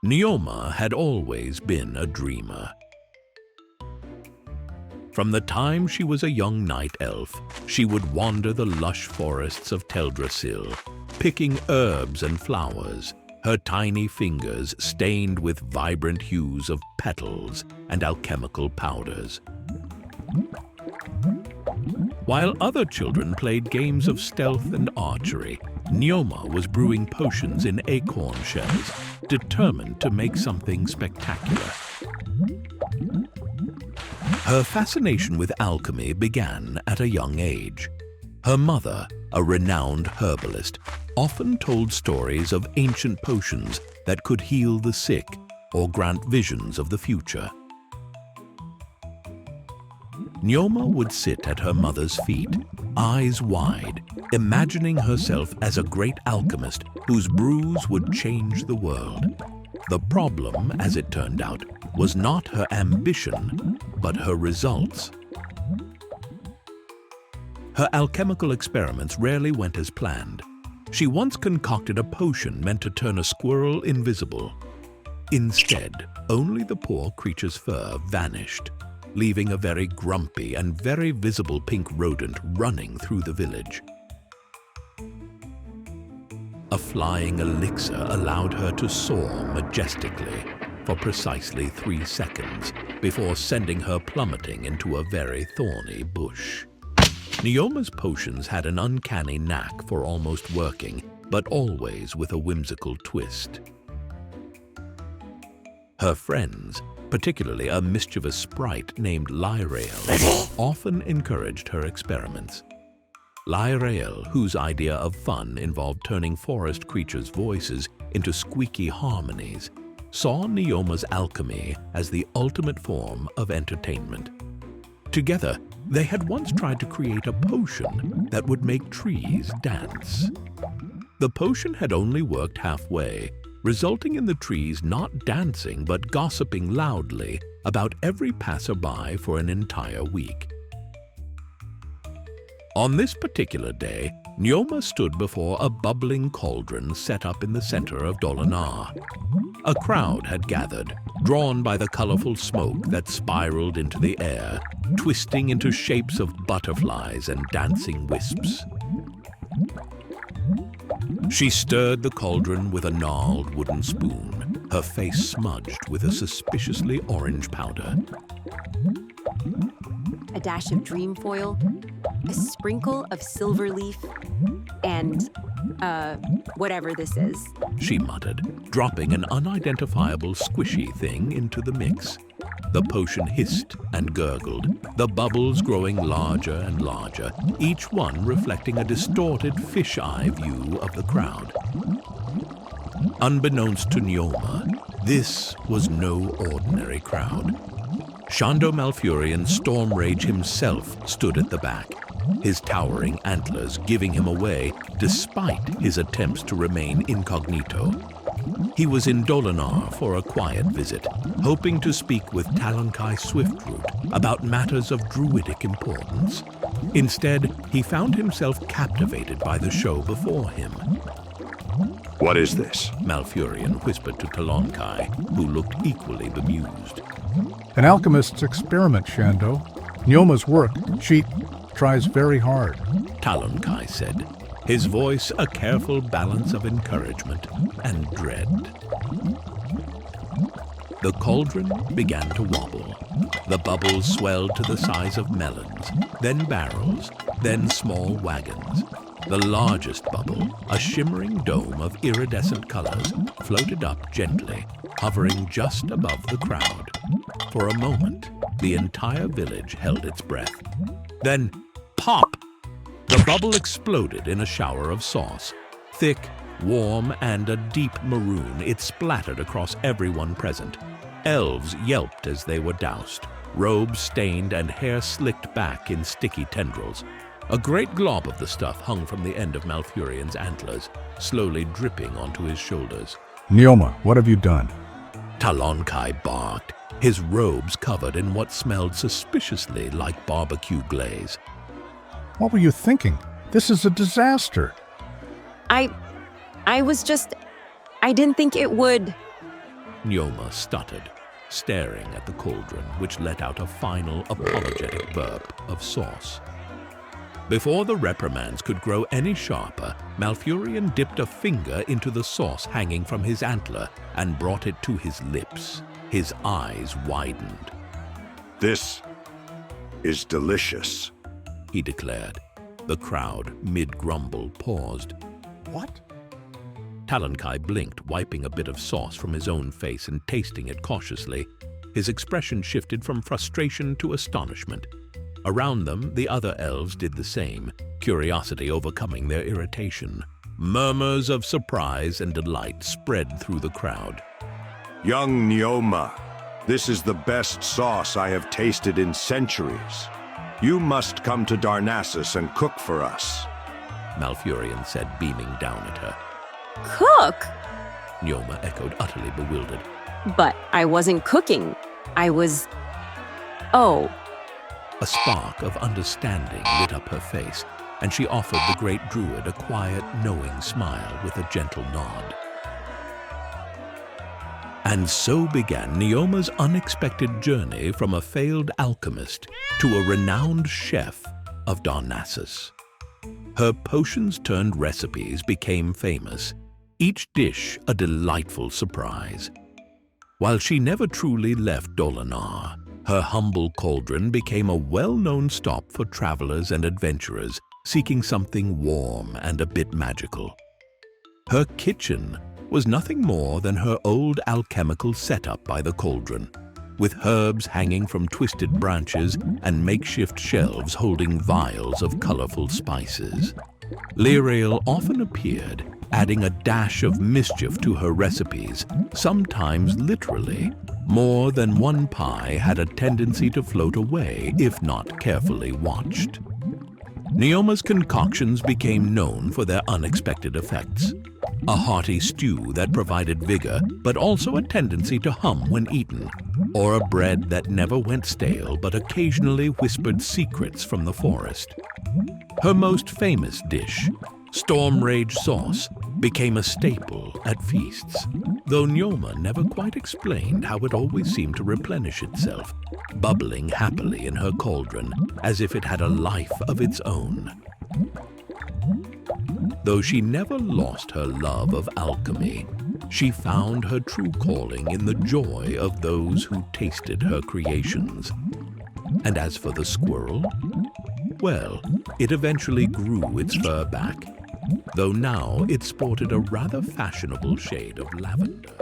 Nyoma had always been a dreamer. From the time she was a young night elf, she would wander the lush forests of Teldrassil, picking herbs and flowers, her tiny fingers stained with vibrant hues of petals and alchemical powders. While other children played games of stealth and archery, Nyoma was brewing potions in acorn shells, determined to make something spectacular. Her fascination with alchemy began at a young age. Her mother, a renowned herbalist, often told stories of ancient potions that could heal the sick or grant visions of the future. Nyoma would sit at her mother's feet, eyes wide, imagining herself as a great alchemist whose brews would change the world. The problem, as it turned out, was not her ambition, but her results. Her alchemical experiments rarely went as planned. She once concocted a potion meant to turn a squirrel invisible. Instead, only the poor creature's fur vanished, leaving a very grumpy and very visible pink rodent running through the village. A flying elixir allowed her to soar majestically for precisely 3 seconds before sending her plummeting into a very thorny bush. Nyoma's potions had an uncanny knack for almost working, but always with a whimsical twist. Her friends, particularly a mischievous sprite named Lyrael, often encouraged her experiments. Lyrael, whose idea of fun involved turning forest creatures' voices into squeaky harmonies, saw Nyoma's alchemy as the ultimate form of entertainment. Together, they had once tried to create a potion that would make trees dance. The potion had only worked halfway, resulting in the trees not dancing but gossiping loudly about every passerby for an entire week. On this particular day, Nyoma stood before a bubbling cauldron set up in the center of Dolinar. A crowd had gathered, drawn by the colorful smoke that spiraled into the air, twisting into shapes of butterflies and dancing wisps. She stirred the cauldron with a gnarled wooden spoon, her face smudged with a suspiciously orange powder. A dash of dream foil, a sprinkle of silver leaf, and, whatever this is. She muttered, dropping an unidentifiable squishy thing into the mix. The potion hissed and gurgled, the bubbles growing larger and larger, each one reflecting a distorted fisheye view of the crowd. Unbeknownst to Nyoma, this was no ordinary crowd. Shando Malfurion Stormrage himself stood at the back, his towering antlers giving him away despite his attempts to remain incognito. He was in Dolinar for a quiet visit, hoping to speak with Talonkai Swiftroot about matters of druidic importance. Instead, he found himself captivated by the show before him. What is this? Malfurion whispered to Talonkai, who looked equally bemused. An alchemist's experiment, Shando. Nyoma's work. She tries very hard. Talonkai said, his voice a careful balance of encouragement and dread. The cauldron began to wobble. The bubbles swelled to the size of melons, then barrels, then small wagons. The largest bubble, a shimmering dome of iridescent colors, floated up gently, hovering just above the crowd. For a moment, the entire village held its breath. Then, pop! The bubble exploded in a shower of sauce. Thick, warm, and a deep maroon, it splattered across everyone present. Elves yelped as they were doused, robes stained and hair slicked back in sticky tendrils. A great glob of the stuff hung from the end of Malfurion's antlers, slowly dripping onto his shoulders. Nyoma, what have you done? Talonkai barked, his robes covered in what smelled suspiciously like barbecue glaze. What were you thinking? This is a disaster. I didn't think it would. Nyoma stuttered, staring at the cauldron, which let out a final apologetic burp of sauce. Before the reprimands could grow any sharper, Malfurion dipped a finger into the sauce hanging from his antler and brought it to his lips. His eyes widened. This is delicious. He declared. The crowd, mid-grumble, paused. What? Talonkai blinked, wiping a bit of sauce from his own face and tasting it cautiously. His expression shifted from frustration to astonishment. Around them, the other elves did the same, curiosity overcoming their irritation. Murmurs of surprise and delight spread through the crowd. Young Nyoma, this is the best sauce I have tasted in centuries. You must come to Darnassus and cook for us. Malfurion said, beaming down at her. Cook? Nyoma echoed, utterly bewildered. But I wasn't cooking. I was... Oh. A spark of understanding lit up her face, and she offered the great druid a quiet, knowing smile with a gentle nod. And so began Nyoma's unexpected journey from a failed alchemist to a renowned chef of Darnassus. Her potions-turned recipes became famous, each dish a delightful surprise. While she never truly left Dolinar, her humble cauldron became a well-known stop for travelers and adventurers seeking something warm and a bit magical. Her kitchen was nothing more than her old alchemical setup by the cauldron, with herbs hanging from twisted branches and makeshift shelves holding vials of colorful spices. Lyrael often appeared, adding a dash of mischief to her recipes, sometimes literally. More than one pie had a tendency to float away if not carefully watched. Nyoma's concoctions became known for their unexpected effects. A hearty stew that provided vigor, but also a tendency to hum when eaten, or a bread that never went stale but occasionally whispered secrets from the forest. Her most famous dish, Stormrage Sauce, became a staple at feasts, though Nyoma never quite explained how it always seemed to replenish itself, bubbling happily in her cauldron as if it had a life of its own. Though she never lost her love of alchemy, she found her true calling in the joy of those who tasted her creations. And as for the squirrel, well, it eventually grew its fur back, though now it sported a rather fashionable shade of lavender.